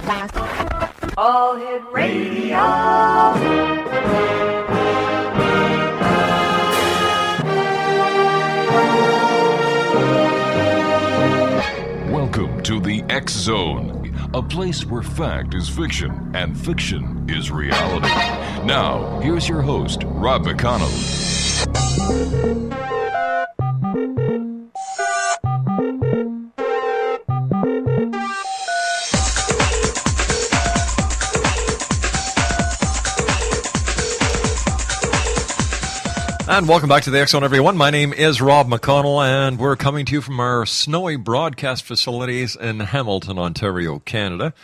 All Hit Radio. Welcome to the X Zone, a place where fact is fiction and fiction is reality. Now, here's your host, Rob McConnell. And welcome back to the X Zone, everyone. My name is Rob McConnell, and we're coming to you from our snowy broadcast facilities in Hamilton, Ontario, Canada.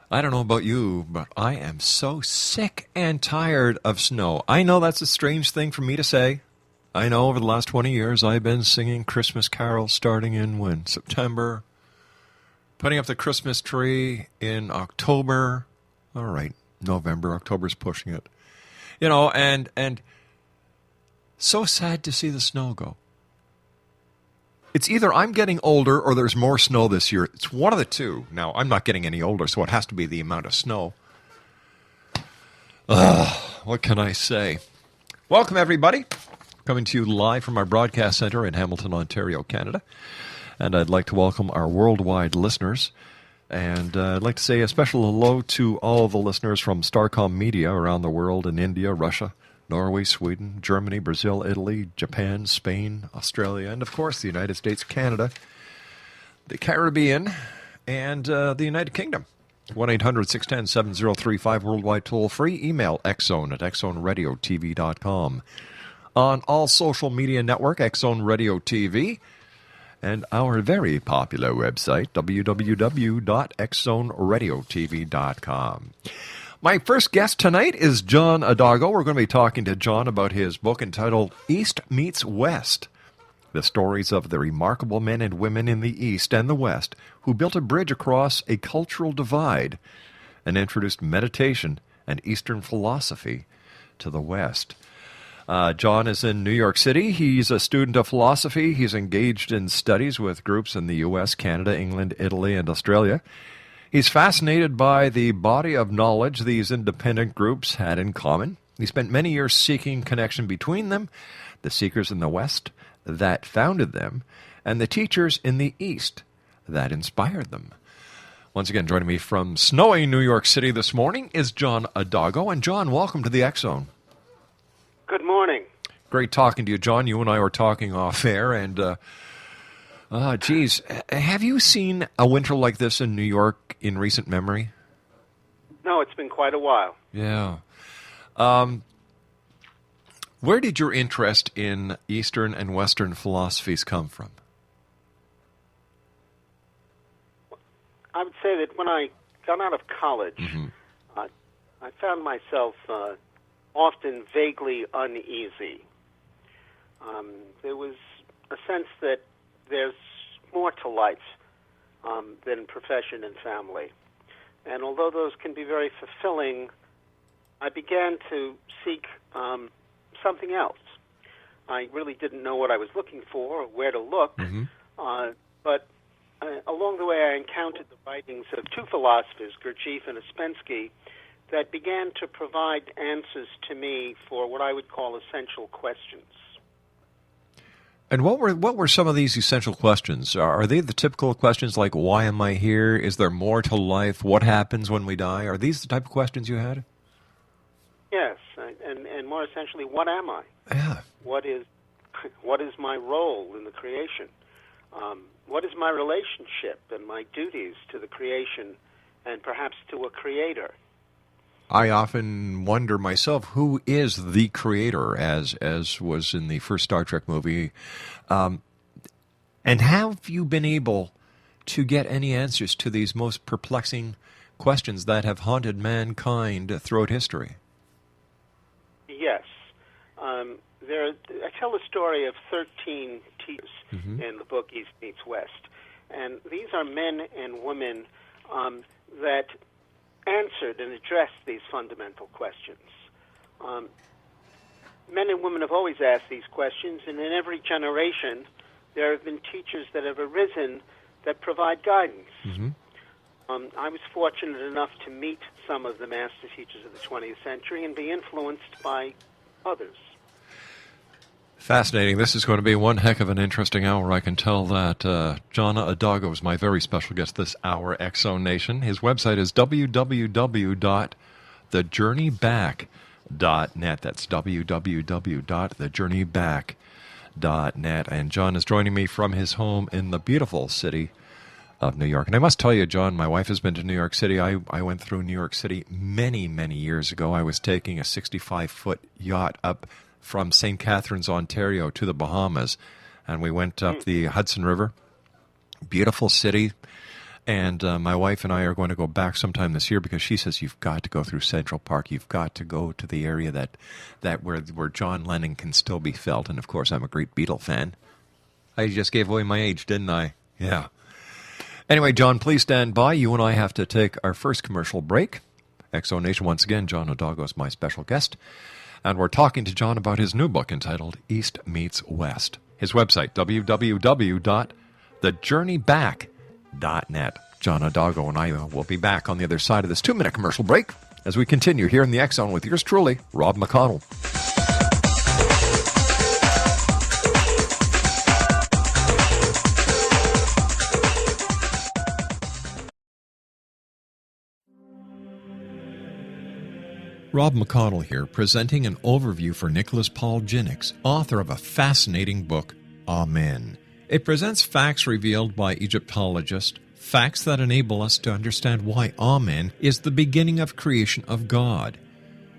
I don't know about you, but I am so sick and tired of snow. I know that's a strange thing for me to say. I know over the last 20 years I've been singing Christmas carols starting in when? September. Putting up the Christmas tree in October. All right, November, October's pushing it. You know, and so sad to see the snow go. It's either I'm getting older or there's more snow this year. It's one of the two. Now, I'm not getting any older, so it has to be the amount of snow. What can I say? Welcome, everybody. Coming to you live from our broadcast center in Hamilton, Ontario, Canada. And I'd like to welcome our worldwide listeners. And I'd like to say a special hello to all the listeners from Starcom Media around the world in India, Russia, Norway, Sweden, Germany, Brazil, Italy, Japan, Spain, Australia, and of course the United States, Canada, the Caribbean, and the United Kingdom. 1-800-610-7035 worldwide toll free. Email xzone at xzoneradiotv.com. On all social media network, Xzone Radio TV, and our very popular website, www.xzoneradiotv.com. My first guest tonight is John Adago. We're going to be talking to John about his book entitled East Meets West, the stories of the remarkable men and women in the East and the West who built a bridge across a cultural divide and introduced meditation and Eastern philosophy to the West. John is in New York City. He's a student of philosophy. He's engaged in studies with groups in the U.S., Canada, England, Italy, and Australia. He's fascinated by the body of knowledge these independent groups had in common. He spent many years seeking connection between them, the seekers in the West that founded them, and the teachers in the East that inspired them. Once again, joining me from snowy New York City this morning is John Adago. And John, welcome to the X Zone. Good morning. Great talking to you, John. You and I were talking off air, and geez, have you seen a winter like this in New York in recent memory? No, it's been quite a while. Yeah. Where did your interest in Eastern and Western philosophies come from? I would say that when I got out of college, I found myself often vaguely uneasy. There was a sense that there's more to life than profession and family. And although those can be very fulfilling, I began to seek something else. I really didn't know what I was looking for or where to look, but along the way I encountered the writings of two philosophers, Gurdjieff and Ouspensky, that began to provide answers to me for what I would call essential questions. And what were some of these essential questions? Are they the typical questions like, why am I here? Is there more to life? What happens when we die? Are these the type of questions you had? Yes, and more essentially, what am I? Yeah. What is my role in the creation? What is my relationship and my duties to the creation and perhaps to a creator? I often wonder myself, who is the creator, as was in the first Star Trek movie? And have you been able to get any answers to these most perplexing questions that have haunted mankind throughout history? Yes. I tell the story of 13 teachers in the book East Meets West. And these are men and women that answered and addressed these fundamental questions. Men and women have always asked these questions, and in every generation there have been teachers that have arisen that provide guidance. I was fortunate enough to meet some of the master teachers of the 20th century and be influenced by others. Fascinating. This is going to be one heck of an interesting hour. I can tell that John Adago is my very special guest this hour, X-Zone Nation. His website is www.thejourneyback.net. That's www.thejourneyback.net. And John is joining me from his home in the beautiful city of New York. And I must tell you, John, my wife has been to New York City. I went through New York City many, many years ago. I was taking a 65-foot yacht up from St. Catharines, Ontario, to the Bahamas, and we went up the Hudson River. Beautiful city, and my wife and I are going to go back sometime this year because she says you've got to go through Central Park. You've got to go to the area that where John Lennon can still be felt, and of course I'm a great Beatle fan. I just gave away my age, didn't I? Yeah. Anyway, John, please stand by. You and I have to take our first commercial break. X-Zone Nation, once again, John Adago is my special guest. And we're talking to John about his new book entitled East Meets West. His website, www.thejourneyback.net. John Adago and I will be back on the other side of this 2-minute commercial break as we continue here in the X-Zone with yours truly, Rob McConnell. Rob McConnell here, presenting an overview for Nicholas Paul Jennings, author of a fascinating book, Amen. It presents facts revealed by Egyptologists, facts that enable us to understand why Amen is the beginning of creation of God.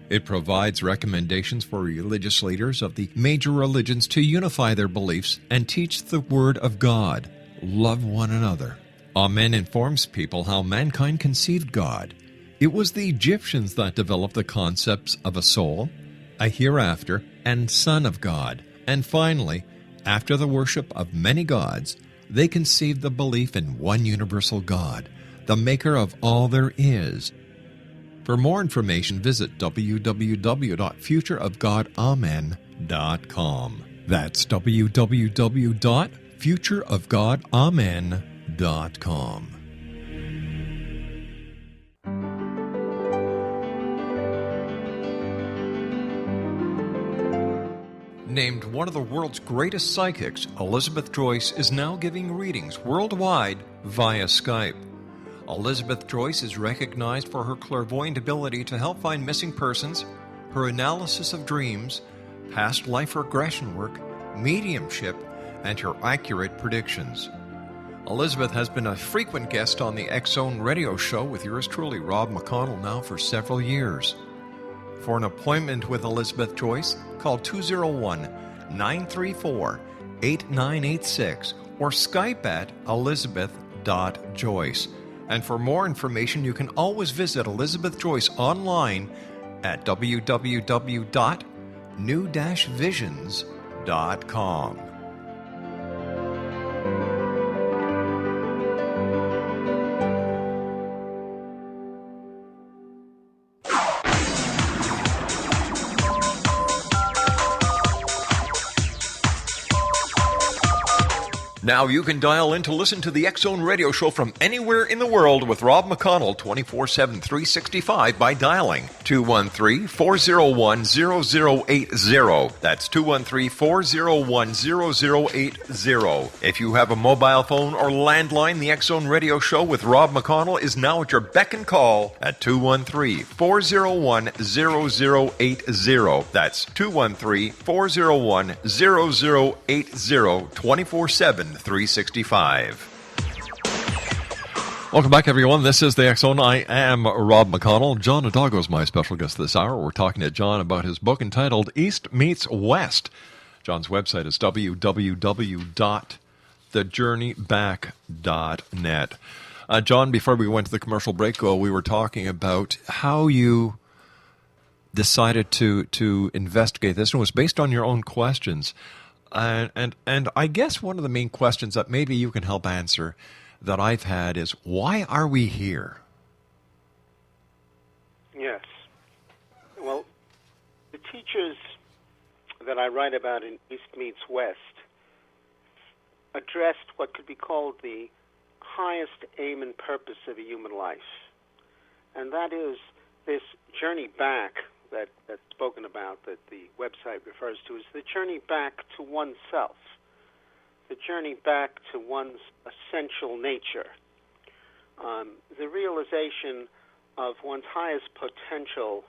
It provides recommendations for religious leaders of the major religions to unify their beliefs and teach the Word of God. Love one another. Amen informs people how mankind conceived God. It was the Egyptians that developed the concepts of a soul, a hereafter, and Son of God. And finally, after the worship of many gods, they conceived the belief in one universal God, the maker of all there is. For more information, visit www.futureofgodamen.com. That's www.futureofgodamen.com. Named one of the world's greatest psychics, Elizabeth Joyce is now giving readings worldwide via Skype. Elizabeth Joyce is recognized for her clairvoyant ability to help find missing persons, her analysis of dreams, past life regression work, mediumship, and her accurate predictions. Elizabeth has been a frequent guest on the X-Zone radio show with yours truly, Rob McConnell, now for several years. For an appointment with Elizabeth Joyce, call 201-934-8986 or Skype at elizabeth.joyce. And for more information, you can always visit Elizabeth Joyce online at www.new-visions.com. Now you can dial in to listen to the X-Zone radio show from anywhere in the world with Rob McConnell 24/7, 365 by dialing 213-401-0080. That's 213-401-0080. If you have a mobile phone or landline, the X-Zone radio show with Rob McConnell is now at your beck and call at 213-401-0080. That's 213-401-0080, 24/7, 365. Welcome back, everyone. This is the X-Zone. I am Rob McConnell. John Adago is my special guest this hour. We're talking to John about his book entitled East Meets West. John's website is www.thejourneyback.net. John, before we went to the commercial break, we were talking about how you decided to investigate this, and it was based on your own questions. And I guess one of the main questions that maybe you can help answer that I've had is, why are we here? Yes. Well, the teachers that I write about in East Meets West addressed what could be called the highest aim and purpose of a human life. And that is this journey back that's spoken about, that the website refers to, is the journey back to oneself, the journey back to one's essential nature, the realization of one's highest potential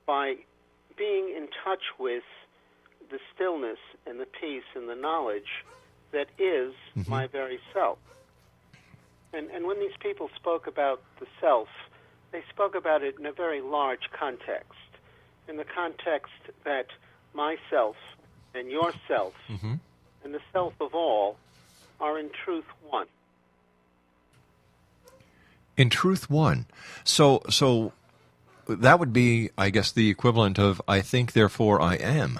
by being in touch with the stillness and the peace and the knowledge that is my very self. And when these people spoke about the self, they spoke about it in a very large context, in the context that myself and yourself and the self of all are in truth one. In truth one. So that would be, I guess, the equivalent of I think, therefore I am.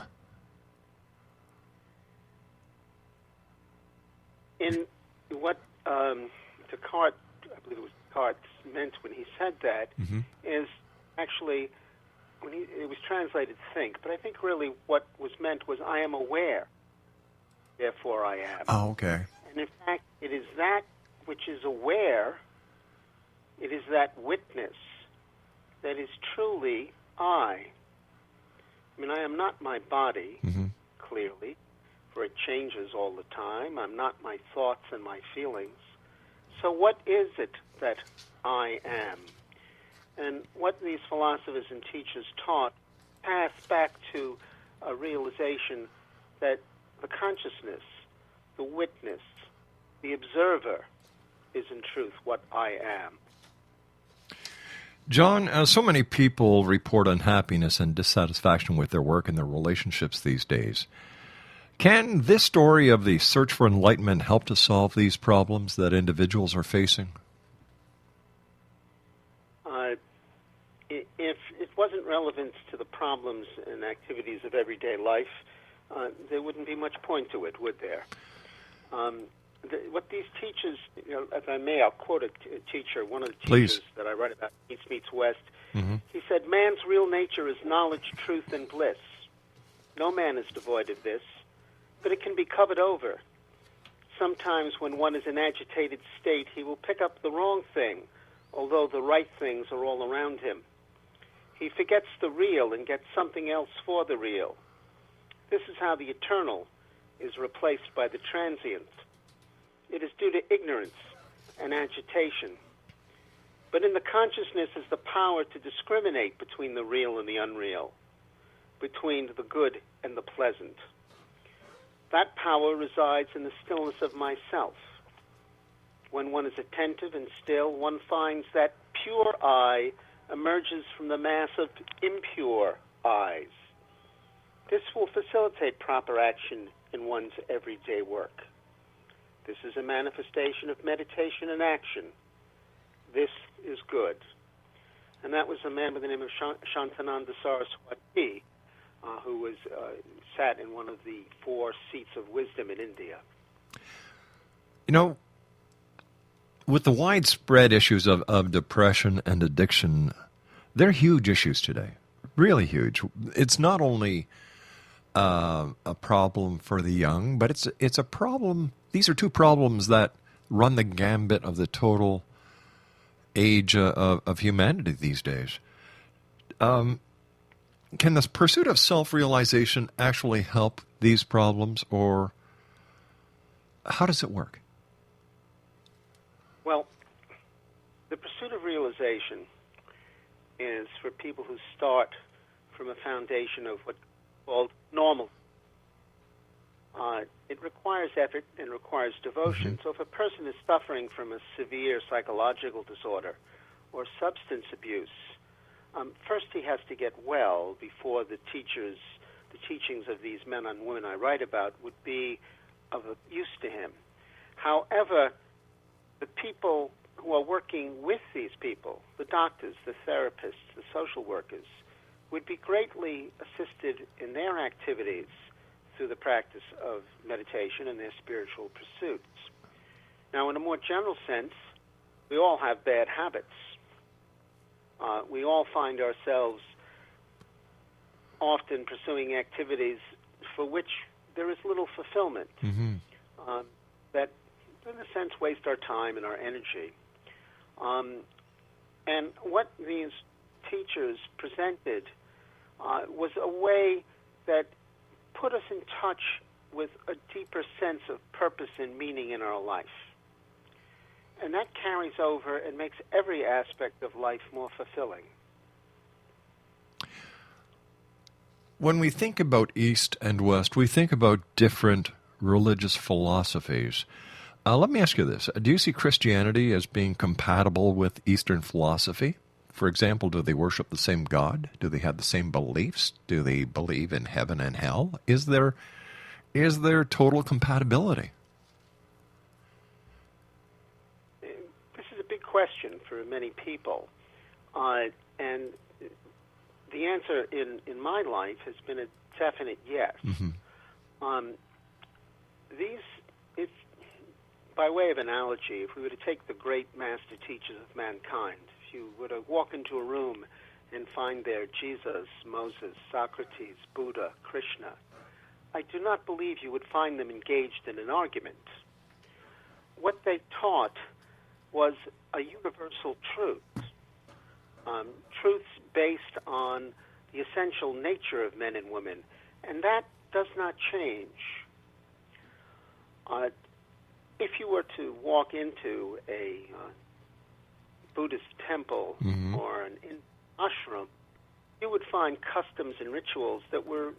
In what Descartes, I believe it was Descartes, meant when he said that is actually, it was translated think, but I think really what was meant was I am aware, therefore I am. Oh, okay. And in fact, it is that which is aware, it is that witness that is truly I. I mean, I am not my body, clearly, for it changes all the time. I'm not my thoughts and my feelings. So what is it that I am? And what these philosophers and teachers taught passed back to a realization that the consciousness, the witness, the observer is in truth what I am. John, so many people report unhappiness and dissatisfaction with their work and their relationships these days. Can this story of the search for enlightenment help to solve these problems that individuals are facing? If it wasn't relevant to the problems and activities of everyday life, there wouldn't be much point to it, would there? What these teachers, if I may, I'll quote a teacher, one of the teachers that I write about, East Meets West. He said, man's real nature is knowledge, truth, and bliss. No man is devoid of this, but it can be covered over. Sometimes when one is in agitated state, he will pick up the wrong thing, although the right things are all around him. He forgets the real and gets something else for the real. This is how the eternal is replaced by the transient. It is due to ignorance and agitation. But in the consciousness is the power to discriminate between the real and the unreal, between the good and the pleasant. That power resides in the stillness of myself. When one is attentive and still, one finds that pure I emerges from the mass of impure eyes. This will facilitate proper action in one's everyday work. This is a manifestation of meditation and action. This is good. And that was a man by the name of Shantananda Sarawati, who sat in one of the 4 seats of wisdom in India. You know, with the widespread issues of depression and addiction, they're huge issues today, really huge. It's not only a problem for the young, but it's a problem. These are 2 problems that run the gambit of the total age of humanity these days. Can the pursuit of self-realization actually help these problems, or how does it work? Well, the pursuit of realization is for people who start from a foundation of what's called normal. It requires effort and requires devotion. So if a person is suffering from a severe psychological disorder or substance abuse, first he has to get well before the teachings of these men and women I write about would be of use to him. However, the people who are working with these people, the doctors, the therapists, the social workers, would be greatly assisted in their activities through the practice of meditation and their spiritual pursuits. Now, in a more general sense, we all have bad habits. We all find ourselves often pursuing activities for which there is little fulfillment, that in a sense, waste our time and our energy. And what these teachers presented was a way that put us in touch with a deeper sense of purpose and meaning in our life. And that carries over and makes every aspect of life more fulfilling. When we think about East and West, we think about different religious philosophies. Let me ask you this. Do you see Christianity as being compatible with Eastern philosophy? For example, do they worship the same God? Do they have the same beliefs? Do they believe in heaven and hell? Is there total compatibility? This is a big question for many people. And the answer in my life has been a definite yes. Mm-hmm. If, by way of analogy, if we were to take the great master teachers of mankind, if you were to walk into a room and find there Jesus, Moses, Socrates, Buddha, Krishna, I do not believe you would find them engaged in an argument. What they taught was a universal truth, truths based on the essential nature of men and women, and that does not change. If you were to walk into a Buddhist temple mm-hmm. or an ashram, you would find customs and rituals that were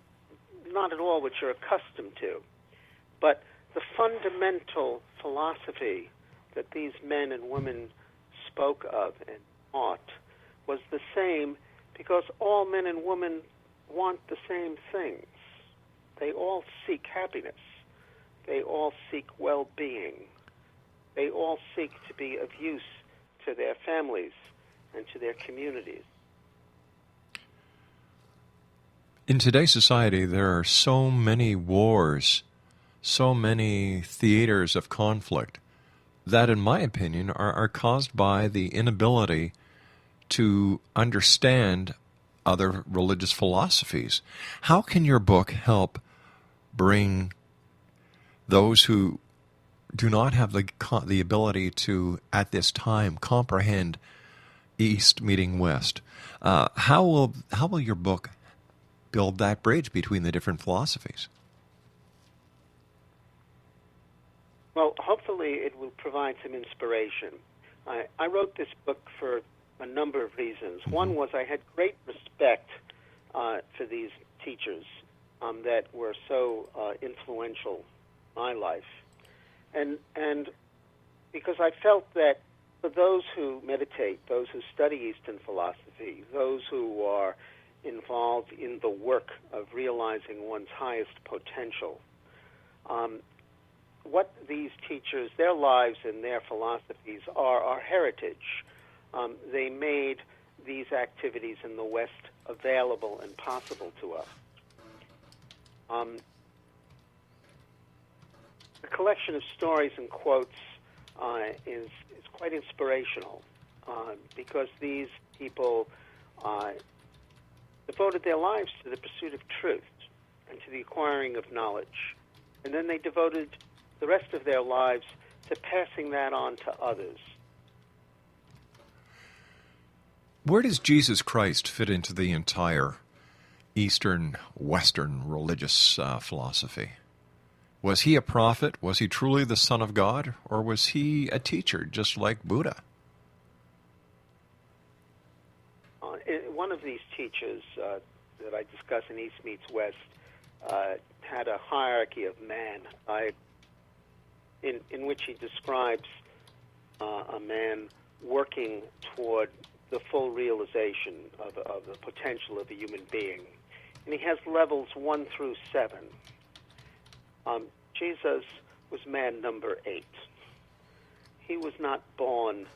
not at all what you're accustomed to. But the fundamental philosophy that these men and women spoke of and taught was the same, because all men and women want the same things. They all seek happiness. They all seek well-being. They all seek to be of use to their families and to their communities. In today's society, there are so many wars, so many theaters of conflict that, in my opinion, are caused by the inability to understand other religious philosophies. How can your book help bring those who do not have the ability to, at this time, comprehend East meeting West? How will your book build that bridge between the different philosophies? Well, hopefully it will provide some inspiration. I wrote this book for a number of reasons. Mm-hmm. One was I had great respect for these teachers that were so influential in my life. And because I felt that for those who meditate, those who study Eastern philosophy, those who are involved in the work of realizing one's highest potential, what these teachers, their lives and their philosophies are our heritage. They made these activities in the West available and possible to us. The collection of stories and quotes is quite inspirational because these people devoted their lives to the pursuit of truth and to the acquiring of knowledge. And then they devoted the rest of their lives to passing that on to others. Where does Jesus Christ fit into the entire Eastern, Western religious philosophy? Was he a prophet? Was he truly the Son of God? Or was he a teacher, just like Buddha? One of these teachers that I discuss in East Meets West had a hierarchy of man, in which he describes a man working toward the full realization of the potential of a human being. And he has levels 1 through 7. Jesus was man number 8. He was not born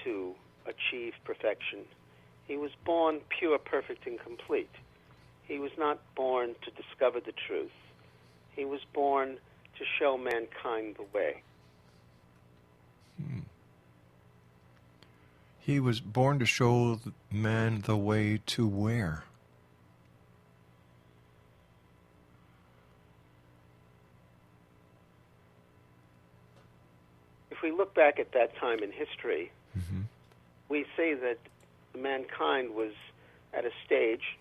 to achieve perfection. He was born pure, perfect, and complete. He was not born to discover the truth. He was born to show mankind the way. He was born to show man the way to where? if we look back at that time in history, we see that mankind was at a stage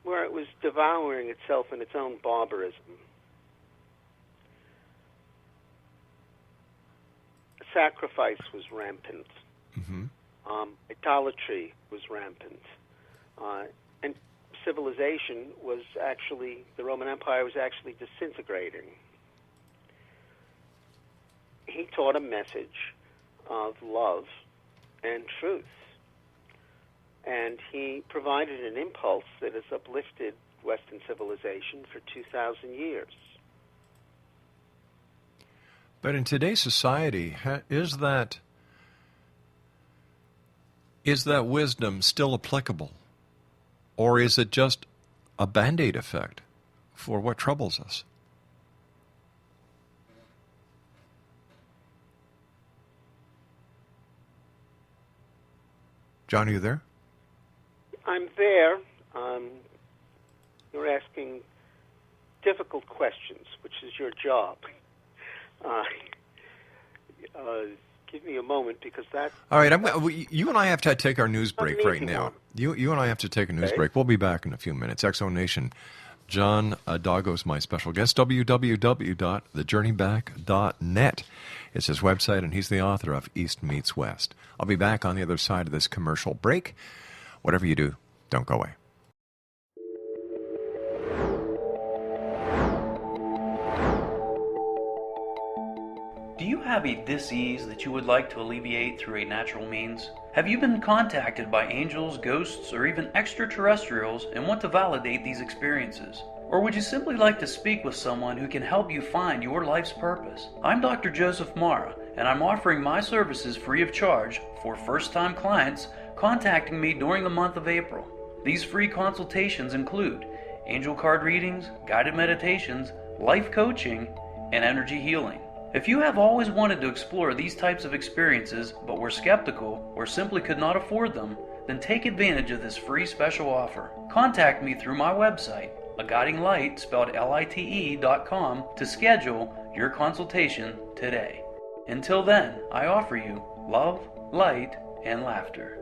where it was devouring itself in its own barbarism. Sacrifice was rampant. Idolatry was rampant. And civilization was actually, the Roman Empire was actually disintegrating. He taught a message of love and truth. And he provided an impulse that has uplifted Western civilization for 2,000 years. But in today's society, is that wisdom still applicable? Or is it just a Band-Aid effect for what troubles us? John, are you there? I'm there. You're asking difficult questions, which is your job. Give me a moment, because that... All right, you and I have to take our news break right now. You and I have to take a news break. We'll be back in a few minutes. X Zone Nation. John Adago is my special guest. www.thejourneyback.net is his website, and he's the author of East Meets West. I'll be back on the other side of this commercial break. Whatever you do, don't go away. Do you have a dis-ease that you would like to alleviate through a natural means? Have you been contacted by angels, ghosts, or even extraterrestrials and want to validate these experiences? Or would you simply like to speak with someone who can help you find your life's purpose? I'm Dr. Joseph Mara, and I'm offering my services free of charge for first-time clients contacting me during the month of April. These free consultations include angel card readings, guided meditations, life coaching, and energy healing. If you have always wanted to explore these types of experiences but were skeptical or simply could not afford them, then take advantage of this free special offer. Contact me through my website, aguidinglight, spelled lite.com, to schedule your consultation today. Until then, I offer you love, light, and laughter.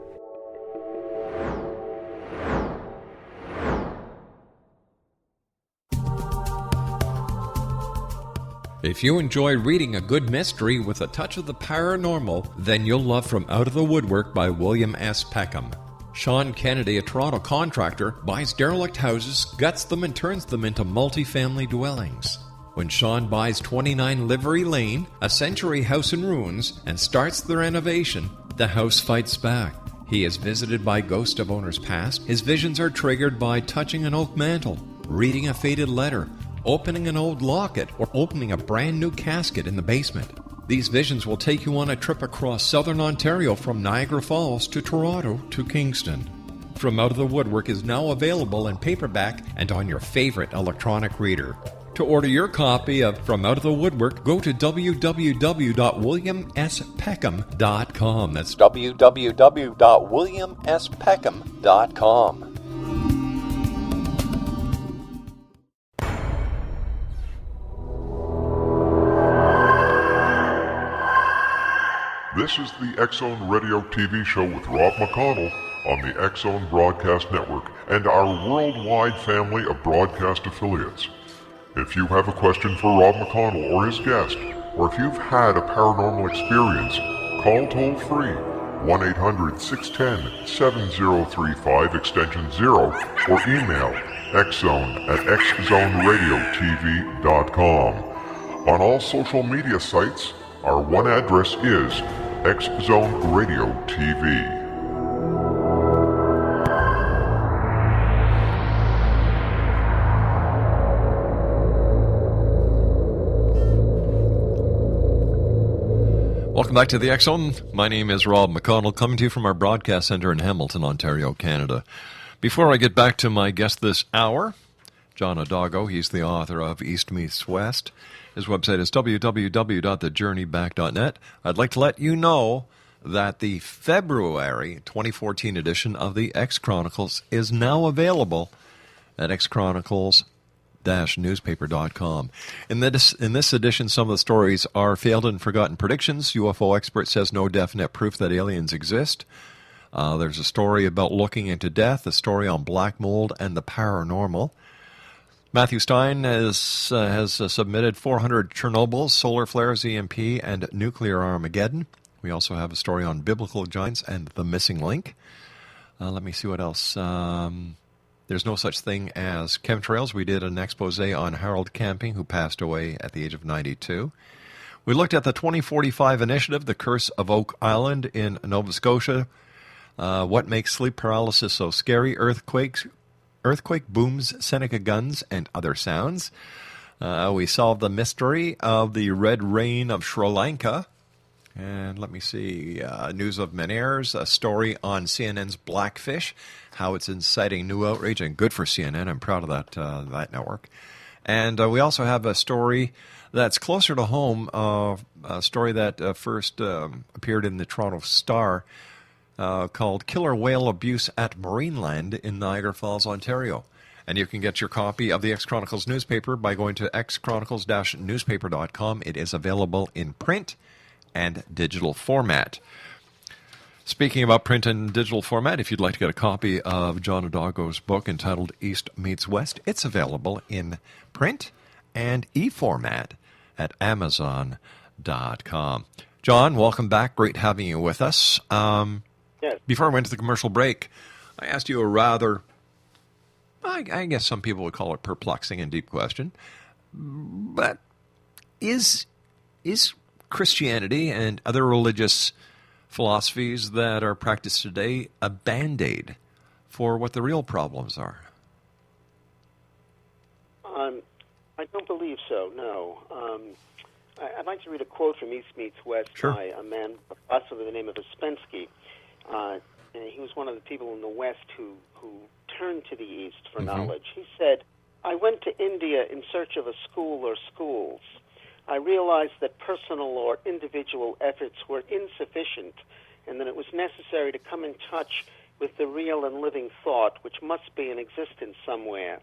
If you enjoy reading a good mystery with a touch of the paranormal, then you'll love From Out of the Woodwork by William S. Peckham. Sean Kennedy, a Toronto contractor, buys derelict houses, guts them, and turns them into multi-family dwellings. When Sean buys 29 Livery Lane, a century house in ruins, and starts the renovation, the house fights back. He is visited by ghosts of owners past. His visions are triggered by touching an oak mantle, reading a faded letter, opening an old locket, or opening a brand new casket in the basement. These visions will take you on a trip across southern Ontario from Niagara Falls to Toronto to Kingston. From Out of the Woodwork is now available in paperback and on your favorite electronic reader. To order your copy of From Out of the Woodwork, go to www.williamspeckham.com. That's www.williamspeckham.com. This is the X Zone Radio TV show with Rob McConnell on the X Zone Broadcast Network and our worldwide family of broadcast affiliates. If you have a question for Rob McConnell or his guest, or if you've had a paranormal experience, call toll-free 1-800-610-7035 extension 0 or email xzone@xzoneradiotv.com. On all social media sites, our one address is X Zone Radio TV. Welcome back to the X Zone. My name is Rob McConnell, coming to you from our broadcast center in Hamilton, Ontario, Canada. Before I get back to my guest this hour, John Adago, he's the author of East Meets West. His website is www.thejourneyback.net. I'd like to let you know that the February 2014 edition of the X Chronicles is now available at xchronicles.com. tirelessly-newspaper.com. In this edition, some of the stories are failed and forgotten predictions. UFO expert says no definite proof that aliens exist. There's a story about looking into death, a story on black mold and the paranormal. Matthew Stein has submitted 400 Chernobyls, solar flares, EMP, and nuclear Armageddon. We also have a story on biblical giants and the missing link. Let me see what else. There's no such thing as chemtrails. We did an expose on Harold Camping, who passed away at the age of 92. We looked at the 2045 initiative, the curse of Oak Island in Nova Scotia. What makes sleep paralysis so scary? Earthquake booms, Seneca guns, and other sounds. We solved the mystery of the red rain of Sri Lanka. And let me see, news of Menares, a story on CNN's Blackfish, how it's inciting new outrage, and good for CNN. I'm proud of that network. And we also have a story that's closer to home, a story that first appeared in the Toronto Star, called Killer Whale Abuse at Marineland in Niagara Falls, Ontario. And you can get your copy of the X-Chronicles newspaper by going to xchronicles-newspaper.com. It is available in print and digital format. Speaking about print and digital format, if you'd like to get a copy of John Adago's book entitled East Meets West, it's available in print and e-format at Amazon.com. John, welcome back. Great having you with us. Yes. Before I went to the commercial break, I asked you a rather, I guess some people would call it perplexing and deep question, but is Christianity and other religious philosophies that are practiced today a Band-Aid for what the real problems are? I don't believe so, no. I'd like to read a quote from East Meets West by a man, a philosopher by the name of Ouspensky. He was one of the people in the West who turned to the East for knowledge. He said, "I went to India in search of a school or schools. I realized that personal or individual efforts were insufficient and that it was necessary to come in touch with the real and living thought which must be in existence somewhere,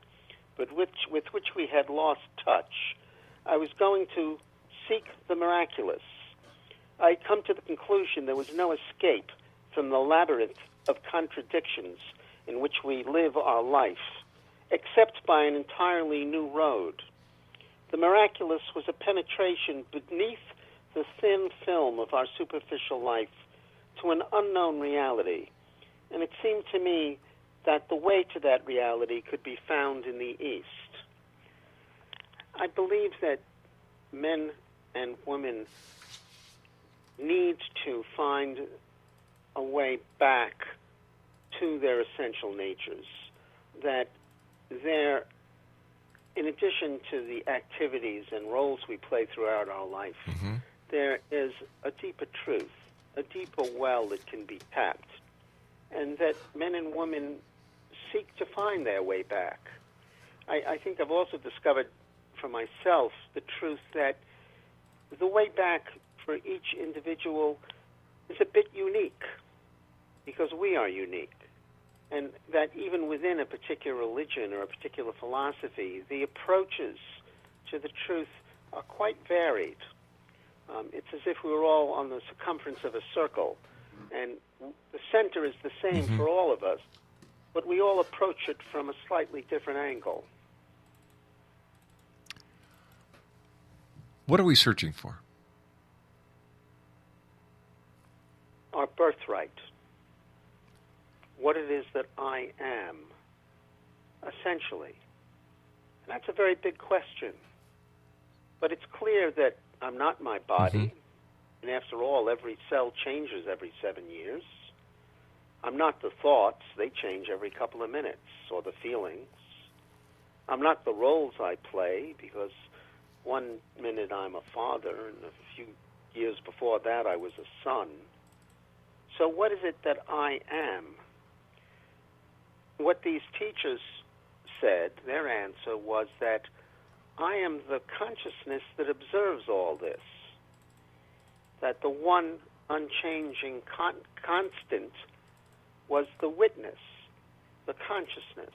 but with which we had lost touch. I was going to seek the miraculous. I had come to the conclusion there was no escape from the labyrinth of contradictions in which we live our life, except by an entirely new road. The miraculous was a penetration beneath the thin film of our superficial life to an unknown reality, and it seemed to me that the way to that reality could be found in the East." I believe that men and women need to find a way back to their essential natures, that they're, in addition to the activities and roles we play throughout our life, there is a deeper truth, a deeper well that can be tapped, and that men and women seek to find their way back. I think I've also discovered for myself the truth that the way back for each individual is a bit unique, because we are unique. And that even within a particular religion or a particular philosophy, the approaches to the truth are quite varied. It's as if we were all on the circumference of a circle, and the center is the same for all of us, but we all approach it from a slightly different angle. What are we searching for? Our birthright. What it is that I am, essentially. And that's a very big question. But it's clear that I'm not my body, and after all, every cell changes every 7 years. I'm not the thoughts, they change every couple of minutes, or the feelings. I'm not the roles I play, because one minute I'm a father, and a few years before that I was a son. So what is it that I am? What these teachers said, their answer was that I am the consciousness that observes all this, that the one unchanging constant was the witness, the consciousness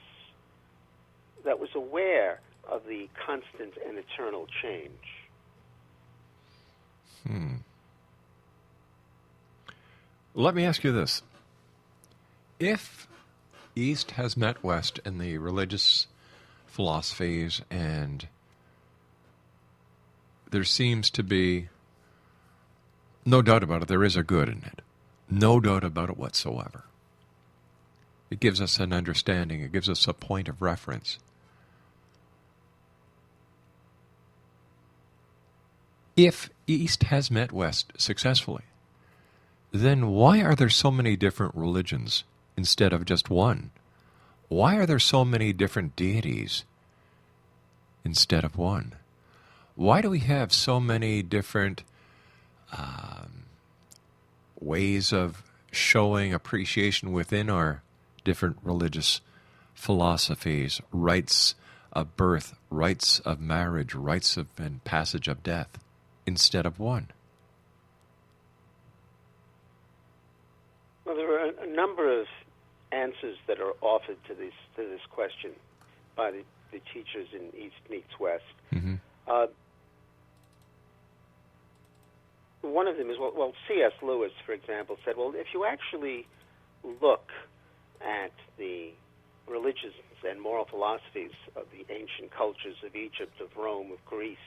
that was aware of the constant and eternal change. Let me ask you this. If East has met West in the religious philosophies, and there seems to be, no doubt about it, there is a good in it. No doubt about it whatsoever. It gives us an understanding. It gives us a point of reference. If East has met West successfully, then why are there so many different religions instead of just one? Why are there so many different deities instead of one? Why do we have so many different ways of showing appreciation within our different religious philosophies, rites of birth, rites of marriage, rites of and passage of death, instead of one? Well, there are a number of answers that are offered to this question by the teachers in East meets West. Mm-hmm. One of them is, well, C.S. Lewis, for example, said, well, if you actually look at the religious and moral philosophies of the ancient cultures of Egypt, of Rome, of Greece,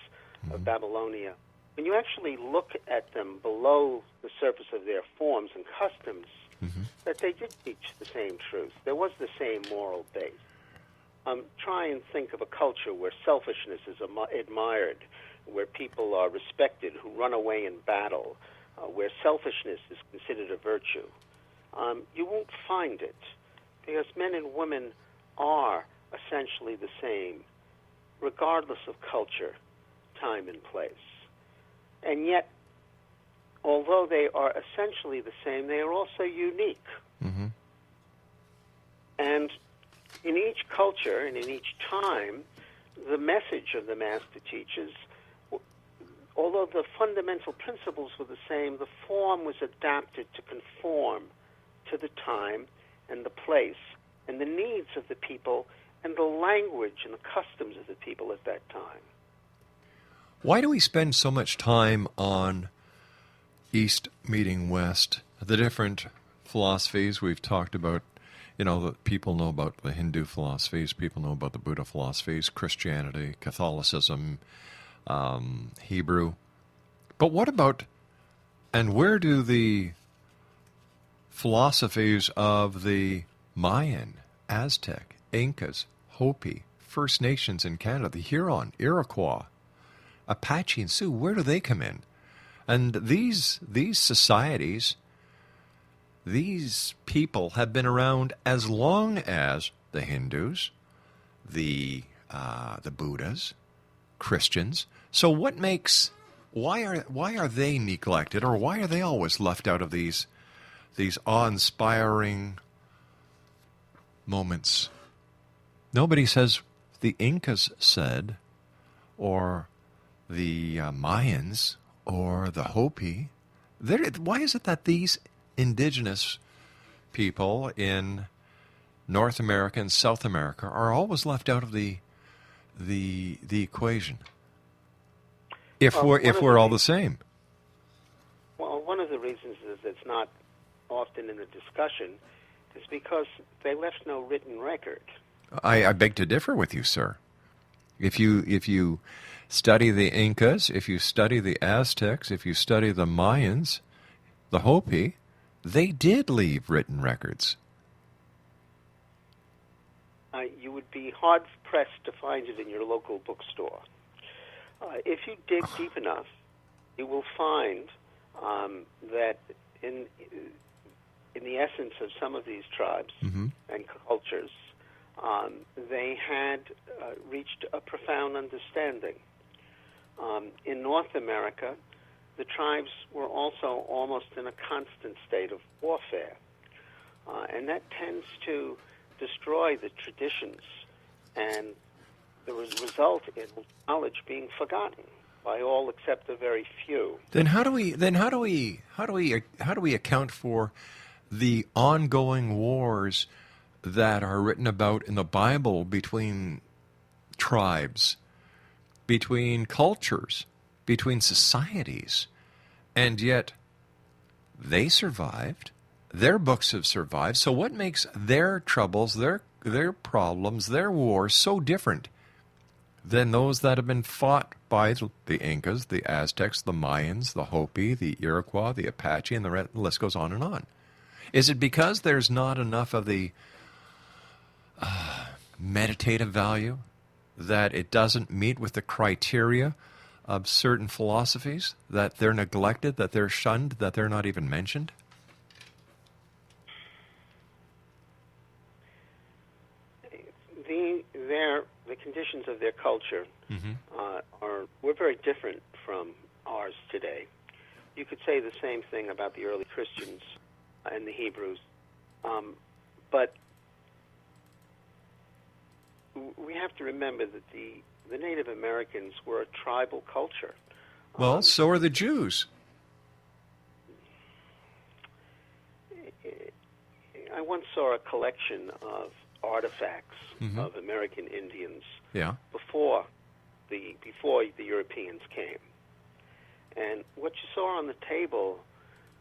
of Babylonia, when you actually look at them below the surface of their forms and customs, that they did teach the same truth. There was the same moral base. Try and think of a culture where selfishness is admired, where people are respected, who run away in battle, where selfishness is considered a virtue. You won't find it, because men and women are essentially the same, regardless of culture, time, and place. And yet, although they are essentially the same, they are also unique. Mm-hmm. And in each culture and in each time, the message of the master teachers, although the fundamental principles were the same, the form was adapted to conform to the time and the place and the needs of the people and the language and the customs of the people at that time. Why do we spend so much time on East meeting West, the different philosophies we've talked about? You know, people know about the Hindu philosophies, people know about the Buddha philosophies, Christianity, Catholicism, Hebrew. But what about, and where do the philosophies of the Mayan, Aztec, Incas, Hopi, First Nations in Canada, the Huron, Iroquois, Apache and Sioux, where do they come in? And these societies, these people have been around as long as the Hindus, the Buddhas, Christians. So what makes, why are they neglected, or why are they always left out of these awe-inspiring moments? Nobody says the Incas said, or the Mayans, or the Hopi. Why is it that these indigenous people in North America and South America are always left out of the equation? If we're all the same. Well, one of the reasons is it's not often in the discussion is because they left no written record. I beg to differ with you, sir. If you study the Incas, if you study the Aztecs, if you study the Mayans, the Hopi, they did leave written records. You would be hard-pressed to find it in your local bookstore. If you dig deep enough, you will find that in the essence of some of these tribes and cultures, they had reached a profound understanding. In North America, the tribes were also almost in a constant state of warfare, and that tends to destroy the traditions, and the result in knowledge being forgotten by all except a very few. Then how do we account for the ongoing wars that are written about in the Bible between tribes, between cultures, between societies, and yet they survived. Their books have survived. So what makes their troubles, their problems, their wars so different than those that have been fought by the Incas, the Aztecs, the Mayans, the Hopi, the Iroquois, the Apache, and the list goes on and on? Is it because there's not enough of the meditative value, that it doesn't meet with the criteria of certain philosophies, that they're neglected, that they're shunned, that they're not even mentioned? The conditions of their culture were very different from ours today. You could say the same thing about the early Christians and the Hebrews, but we have to remember that the Native Americans were a tribal culture. Well, so are the Jews. I once saw a collection of artifacts of American Indians before the Europeans came. And what you saw on the table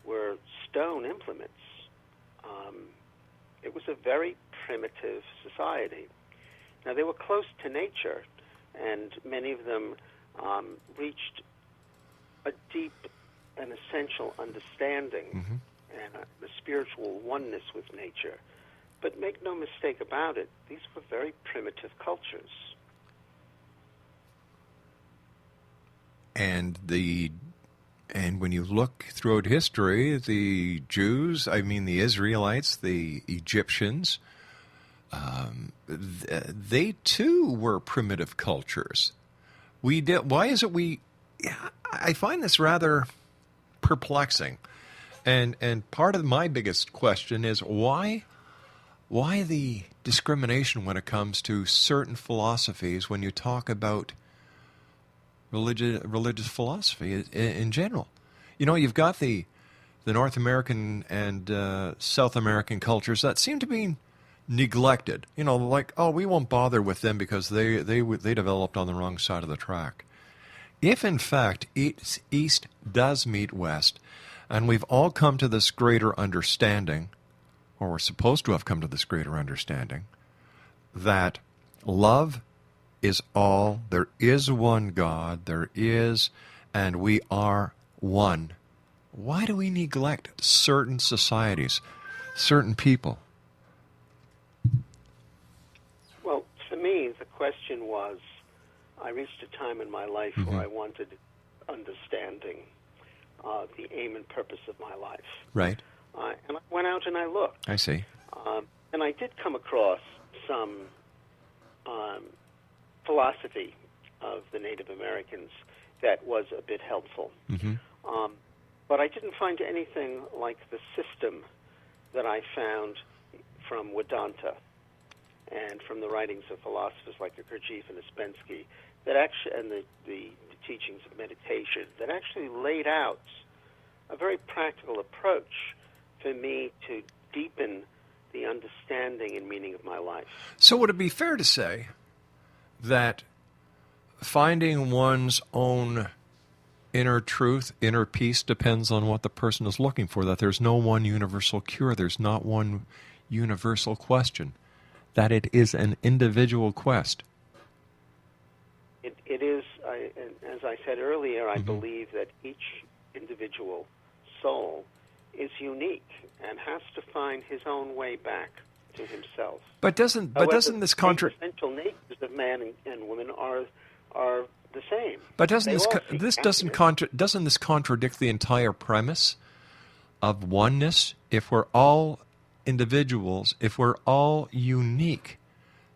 were stone implements. It was a very primitive society. Now, they were close to nature, and many of them reached a deep and essential understanding and a spiritual oneness with nature. But make no mistake about it, these were very primitive cultures. And when you look throughout history, the Jews, the Israelites, the Egyptians, they too were primitive cultures. I find this rather perplexing. And part of my biggest question is why the discrimination when it comes to certain philosophies when you talk about religious philosophy in general? You know, you've got the North American and South American cultures that seem to be neglected. You know, like, oh, we won't bother with them because they developed on the wrong side of the track. If, in fact, East does meet West, and we've all come to this greater understanding, or we're supposed to have come to this greater understanding, that love is all, there is one God, there is, and we are one. Why do we neglect certain societies, certain people? Well, for me, the question was, I reached a time in my life where I wanted understanding of the aim and purpose of my life. Right. And I went out and I looked. I see. And I did come across some philosophy of the Native Americans that was a bit helpful. But I didn't find anything like the system that I found from Vedanta and from the writings of philosophers like Gurdjieff and Ouspensky, that actually, and the teachings of meditation, that actually laid out a very practical approach for me to deepen the understanding and meaning of my life. So would it be fair to say that finding one's own inner truth, inner peace, depends on what the person is looking for, that there's no one universal cure, there's not one universal question, that it is an individual quest? It is, as I said earlier, I believe that each individual soul is unique and has to find his own way back to himself. But doesn't this contradict? The essential natures of man and woman are the same. But doesn't this contradict the entire premise of oneness? If we're all individuals, if we're all unique,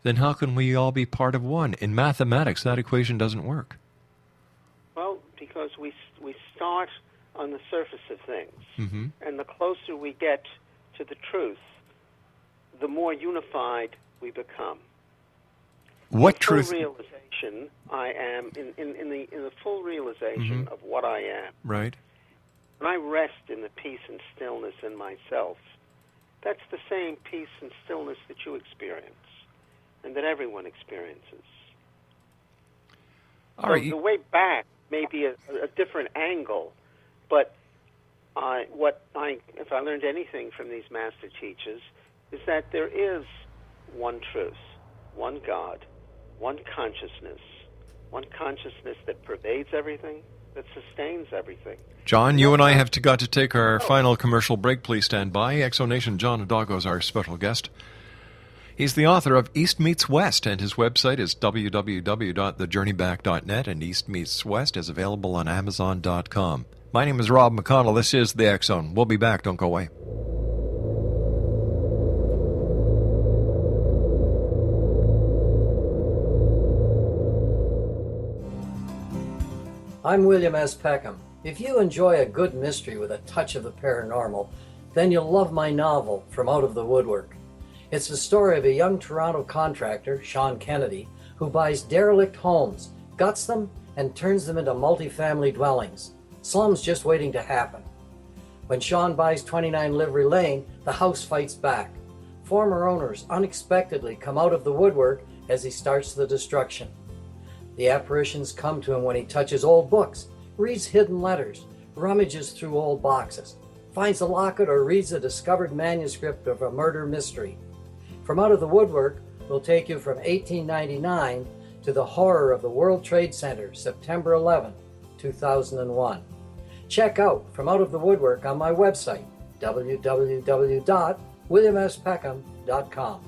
then how can we all be part of one? In mathematics, that equation doesn't work. Well, because we start on the surface of things, and the closer we get to the truth, the more unified we become. What truth? Full realization, I am in the full realization of what I am. Right. When I rest in the peace and stillness in myself, that's the same peace and stillness that you experience, and that everyone experiences. All So right. the way back may be a different angle, but if I learned anything from these master teachers, is that there is one truth, one God, one consciousness that pervades everything, that sustains everything. John, you and I have got to take our final commercial break. Please stand by. Exonation John Adago is our special guest. He's the author of East Meets West, and his website is www.thejourneyback.net, and East Meets West is available on Amazon.com. My name is Rob McConnell. This is The X Zone. We'll be back. Don't go away. I'm William S. Peckham. If you enjoy a good mystery with a touch of the paranormal, then you'll love my novel, From Out of the Woodwork. It's the story of a young Toronto contractor, Sean Kennedy, who buys derelict homes, guts them, and turns them into multifamily dwellings. Slums just waiting to happen. When Sean buys 29 Livery Lane, the house fights back. Former owners unexpectedly come out of the woodwork as he starts the destruction. The apparitions come to him when he touches old books, reads hidden letters, rummages through old boxes, finds a locket, or reads a discovered manuscript of a murder mystery. From Out of the Woodwork will take you from 1899 to the horror of the World Trade Center, September 11, 2001. Check out From Out of the Woodwork on my website, www.williamspeckham.com.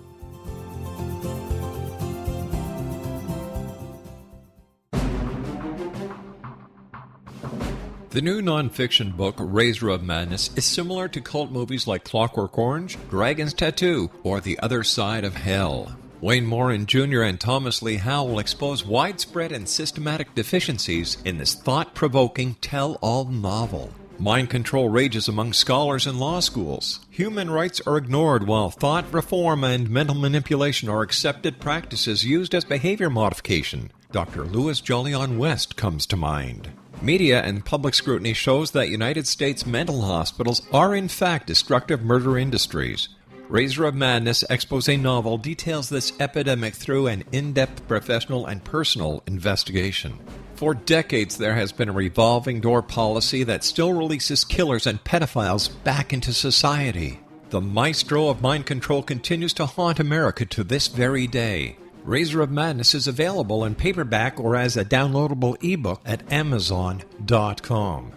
The new nonfiction book, Razor of Madness, is similar to cult movies like Clockwork Orange, Dragon's Tattoo, or The Other Side of Hell. Wayne Morin Jr. and Thomas Lee Howe will expose widespread and systematic deficiencies in this thought-provoking tell-all novel. Mind control rages among scholars in law schools. Human rights are ignored while thought reform and mental manipulation are accepted practices used as behavior modification. Dr. Louis Jolyon West comes to mind. Media and public scrutiny shows that United States mental hospitals are in fact destructive murder industries. Razor of Madness expose novel details this epidemic through an in-depth professional and personal investigation. For decades, there has been a revolving door policy that still releases killers and pedophiles back into society. The maestro of mind control continues to haunt America to this very day. Razor of Madness is available in paperback or as a downloadable ebook at Amazon.com.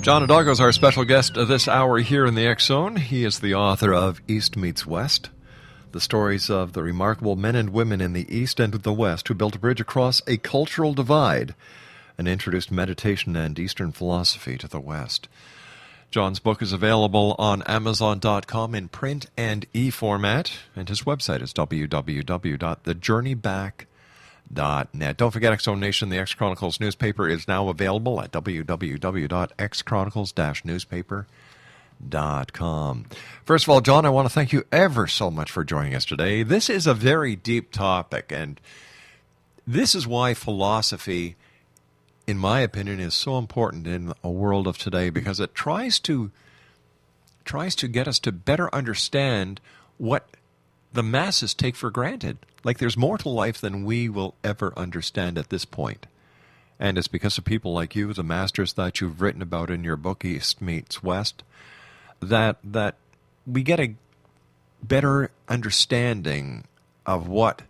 John Adago is our special guest this hour here in the X Zone. He is the author of East Meets West, the stories of the remarkable men and women in the East and the West who built a bridge across a cultural divide and introduced meditation and Eastern philosophy to the West. John's book is available on Amazon.com in print and e-format, and his website is www.thejourneyback.net. Don't forget, X Zone Nation, the X Chronicles newspaper, is now available at www.xchronicles-newspaper.com. First of all, John, I want to thank you ever so much for joining us today. This is a very deep topic, and this is why philosophy, in my opinion, is so important in a world of today, because it tries to get us to better understand what the masses take for granted. Like there's more to life than we will ever understand at this point. And it's because of people like you, the masters that you've written about in your book, East Meets West, that we get a better understanding of what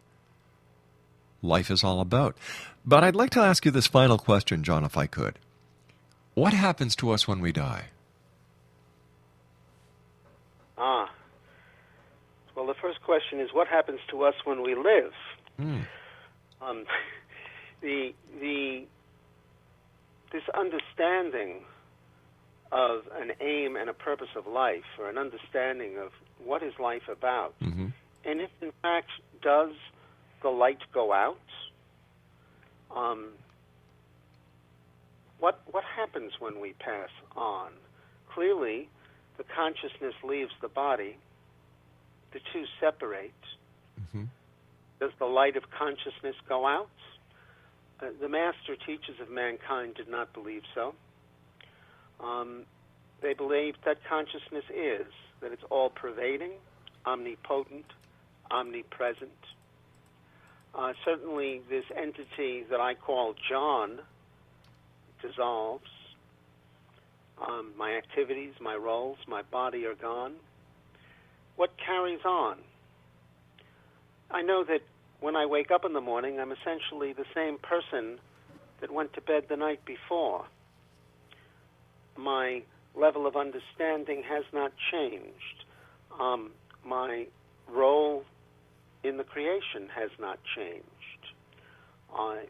life is all about. But I'd like to ask you this final question, John, if I could. What happens to us when we die? Well, the first question is, what happens to us when we live? This understanding of an aim and a purpose of life, or an understanding of what is life about, and if in fact does the light go out, what happens when we pass on? Clearly, the consciousness leaves the body. The two separate. Does the light of consciousness go out? the master teachers of mankind did not believe so. They believed that consciousness is, that it's all-pervading, omnipotent, omnipresent. Certainly this entity that I call John dissolves. My activities, my roles, my body are gone. What carries on? I know that when I wake up in the morning, I'm essentially the same person that went to bed the night before. My level of understanding has not changed. My role in the creation has not changed. I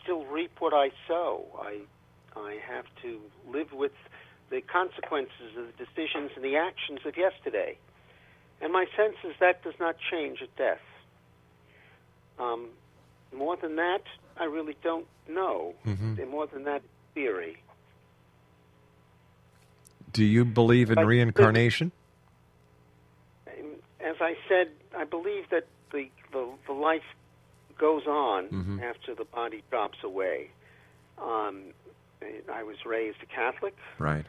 still reap what I sow. I have to live with the consequences of the decisions and the actions of yesterday. And my sense is that does not change at death. More than that, I really don't know. Mm-hmm. More than that, theory. Do you believe in reincarnation? As I said, I believe that the life goes on after the body drops away. I was raised a Catholic. Right.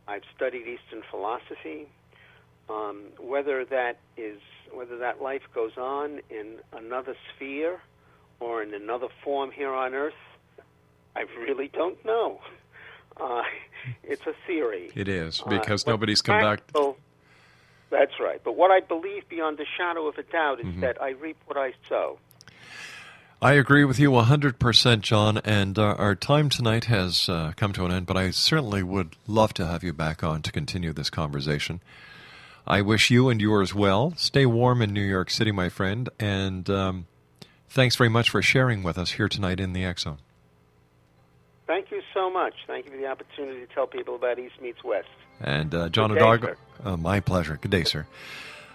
I've studied Eastern philosophy. Whether that life goes on in another sphere or in another form here on Earth, I really don't know. It's a theory. It is, because nobody's come back. That's right. But what I believe beyond a shadow of a doubt is that I reap what I sow. I agree with you 100%, John, and our time tonight has come to an end, but I certainly would love to have you back on to continue this conversation. I wish you and yours well. Stay warm in New York City, my friend, and thanks very much for sharing with us here tonight in the X Zone. Thank you so much. Thank you for the opportunity to tell people about East Meets West. And John Adago, my pleasure. Good day, sir.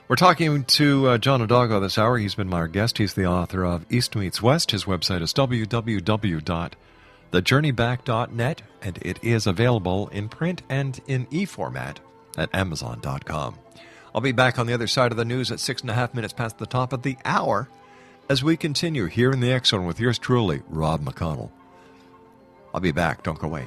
We're talking to John Adago this hour. He's been my guest. He's the author of East Meets West. His website is www.thejourneyback.net, and it is available in print and in e-format at Amazon.com. I'll be back on the other side of the news at 6.5 minutes past the top of the hour as we continue here in the X Zone with yours truly, Rob McConnell. I'll be back. Don't go away.